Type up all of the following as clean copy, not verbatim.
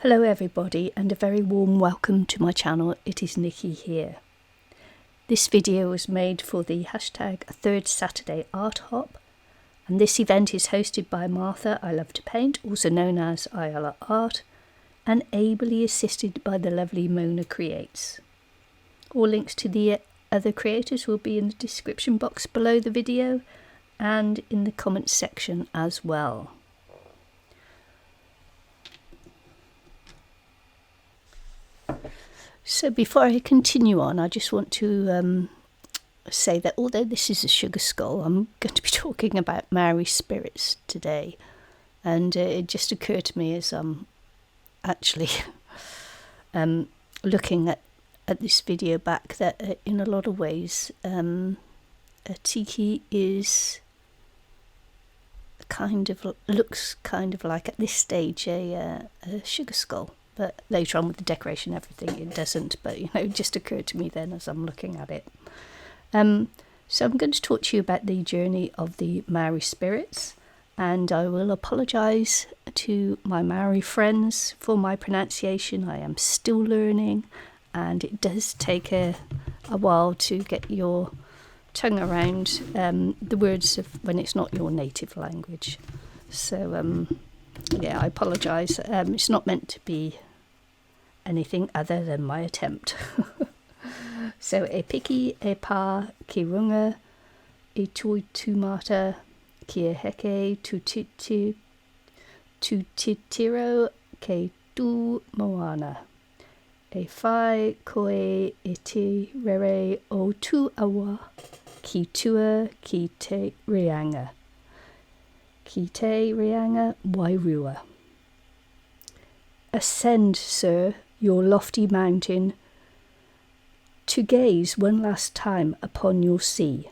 Hello everybody and a very warm welcome to my channel. It is Nikki here. This video was made for the hashtag Third Saturday Art Hop, and this event is hosted by Martha I Love to Paint, also known as Ayala Art, and ably assisted by the lovely Mona Creates. All links to the other creators will be in the description box below the video and in the comments section as well. So before I continue on, I just want to say that although this is a sugar skull, I'm going to be talking about Maori spirits today. And it just occurred to me as I'm actually looking at this video back that in a lot of ways a tiki is looks kind of like at this stage a sugar skull. But later on with the decoration and everything, it doesn't. But, it just occurred to me then as I'm looking at it. So I'm going to talk to you about the journey of the Maori spirits. And I will apologise to my Maori friends for my pronunciation. I am still learning. And it does take a while to get your tongue around the words of when it's not your native language. So... yeah, I apologise. It's not meant to be anything other than my attempt. So, e piki, e pā, ki runga, e tui tūmata, ki e heke, tūtitiro, ke tū moana. E whai koe e te rere o tū awa, ki tua ki te reanga. Ki te reanga Wairua. Ascend, sir, your lofty mountain, to gaze one last time upon your sea.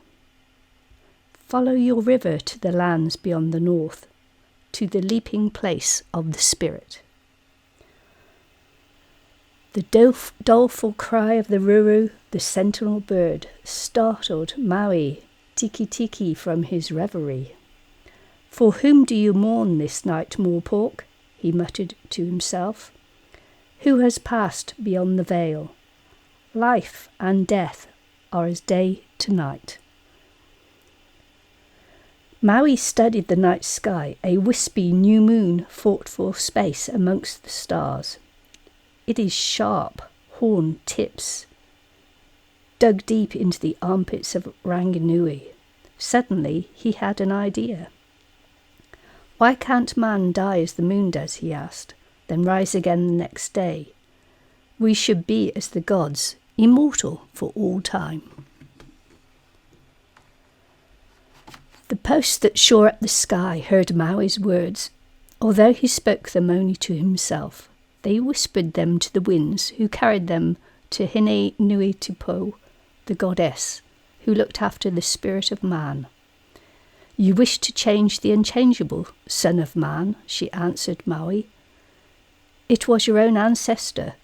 Follow your river to the lands beyond the north, to the leaping place of the spirit. The doleful cry of the ruru, the sentinel bird, startled Maui Tiki Tiki from his reverie. For whom do you mourn this night, Moorpork? He muttered to himself. Who has passed beyond the veil? Life and death are as day to night. Maui studied the night sky. A wispy new moon fought for space amongst the stars. It is sharp horn tips dug deep into the armpits of Ranginui. Suddenly he had an idea. Why can't man die as the moon does, he asked, then rise again the next day? We should be as the gods, immortal for all time. The posts that shore up the sky heard Maui's words. Although he spoke them only to himself, they whispered them to the winds, who carried them to Hine Nui Tupo, the goddess, who looked after the spirit of man. You wish to change the unchangeable, son of man, she answered Maui. It was your own ancestor,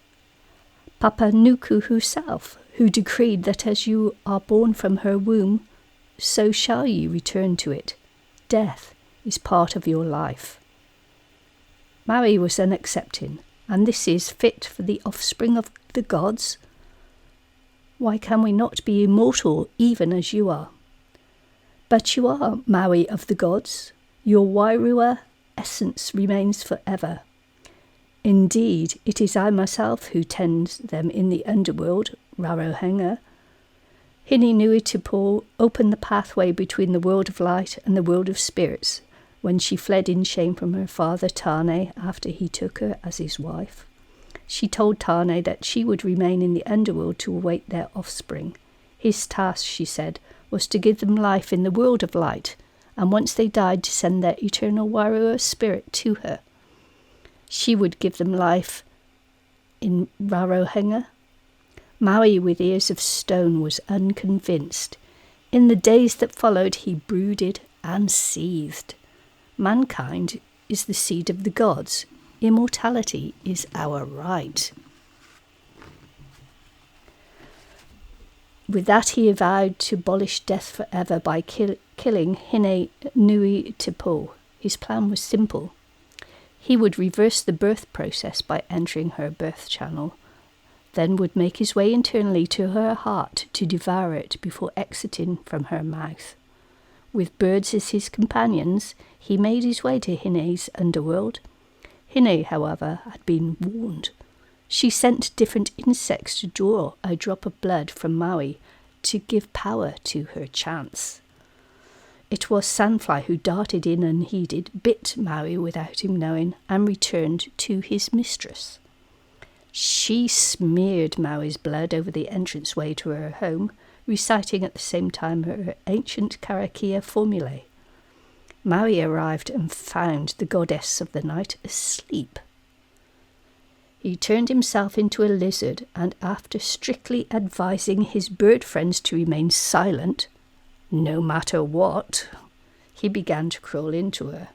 Papa Nuku herself, who decreed that as you are born from her womb, so shall you return to it. Death is part of your life. Maui was unaccepting, and this is fit for the offspring of the gods. Why can we not be immortal even as you are? But you are Maui of the gods. Your Wairua essence remains forever. Indeed, it is I myself who tends them in the underworld, Rarohenga. Hine Nui Tupo opened the pathway between the world of light and the world of spirits when she fled in shame from her father Tane after he took her as his wife. She told Tane that she would remain in the underworld to await their offspring. His task, she said, was to give them life in the world of light, and once they died to send their eternal Wairua spirit to her. She would give them life in Rarohenga. Maui, with ears of stone, was unconvinced. In the days that followed, he brooded and seethed. Mankind is the seed of the gods. Immortality is our right. With that he vowed to abolish death forever by killing Hine Nui Tupo. His plan was simple. He would reverse the birth process by entering her birth channel, then would make his way internally to her heart to devour it before exiting from her mouth. With birds as his companions, he made his way to Hine's underworld. Hine, however, had been warned. She sent different insects to draw a drop of blood from Maui to give power to her chants. It was Sandfly who darted in unheeded, bit Maui without him knowing, and returned to his mistress. She smeared Maui's blood over the entranceway to her home, reciting at the same time her ancient Karakia formulae. Maui arrived and found the goddess of the night asleep. He turned himself into a lizard, and after strictly advising his bird friends to remain silent, no matter what, he began to crawl into her.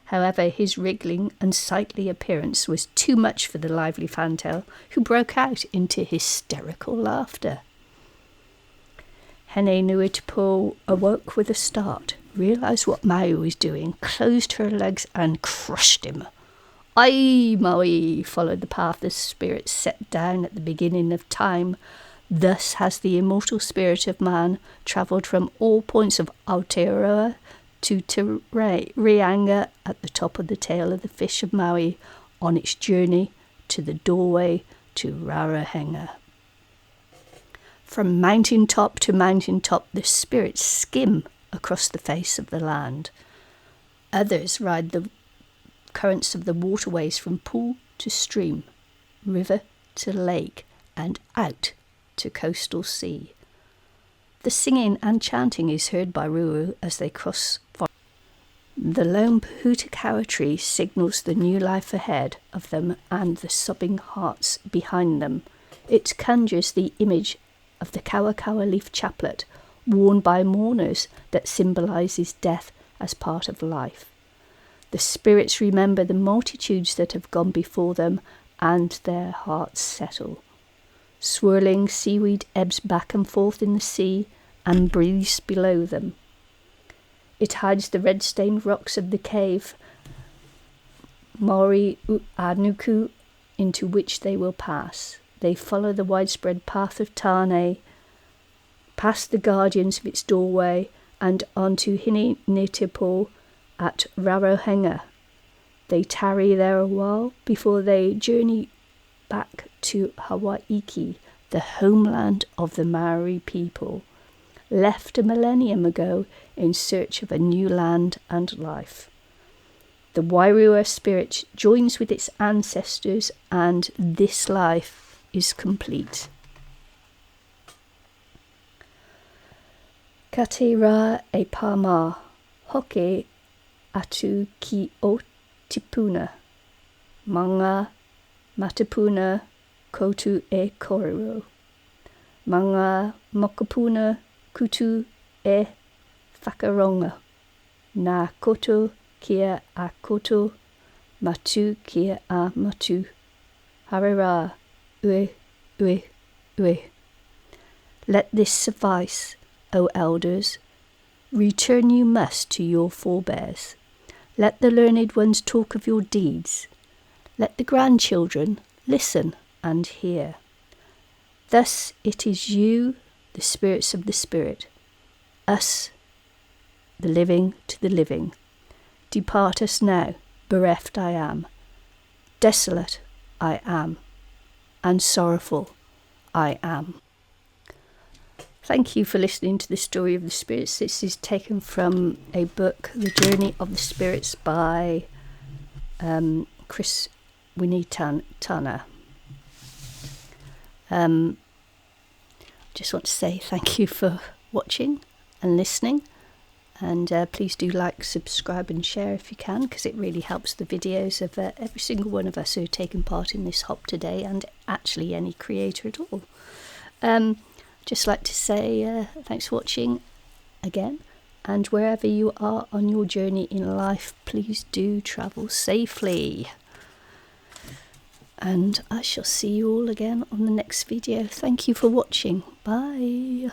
However, his wriggling, unsightly appearance was too much for the lively fantail, who broke out into hysterical laughter. Hine Nuitipo awoke with a start, realised what Maui was doing, closed her legs and crushed him. "Ai, Maui," followed the path the spirit set down at the beginning of time. Thus has the immortal spirit of man travelled from all points of Aotearoa to Te Reinga at the top of the tail of the fish of Maui on its journey to the doorway to Rarohenga. From mountain top to mountain top, the spirits skim across the face of the land. Others ride the currents of the waterways from pool to stream, river to lake, and out to coastal sea. The singing and chanting is heard by Ruru as they cross. The lone Pahutakawa tree signals the new life ahead of them and the sobbing hearts behind them. It conjures the image of the Kawakawa leaf chaplet worn by mourners that symbolises death as part of life. The spirits remember the multitudes that have gone before them, and their hearts settle. Swirling seaweed ebbs back and forth in the sea and breathes below them. It hides the red-stained rocks of the cave Maori Anuku into which they will pass. They follow the widespread path of Tane, past the guardians of its doorway, and onto Hine Nuitipo at Rarohenga. They tarry there a while before they journey back to Hawaiki, the homeland of the Maori people, left a millennium ago in search of a new land and life. The Wairua spirit joins with its ancestors, and this life is complete. Ka te rā e pāmā, hoke atu ki o tipuna. Manga matapuna kotu e korero. Manga mokapuna kutu e whakaronga. Nā koto kia a koto, matu kia a matu. Hare rā, ue, ue, ue. Let this suffice, O elders. Return you must to your forebears. Let the learned ones talk of your deeds. Let the grandchildren listen and hear. Thus it is you, the spirits of the spirit, us, the living to the living. Depart us now, bereft I am, desolate I am, and sorrowful I am. Thank you for listening to the story of the spirits. This is taken from a book, The Journey of the Spirits, by Chris Winitana. Just want to say thank you for watching and listening, and please do like, subscribe and share if you can, because it really helps the videos of every single one of us who are taking part in this hop today, and actually any creator at all. Just like to say thanks for watching again, and wherever you are on your journey in life, please do travel safely. And I shall see you all again on the next video. Thank you for watching. Bye.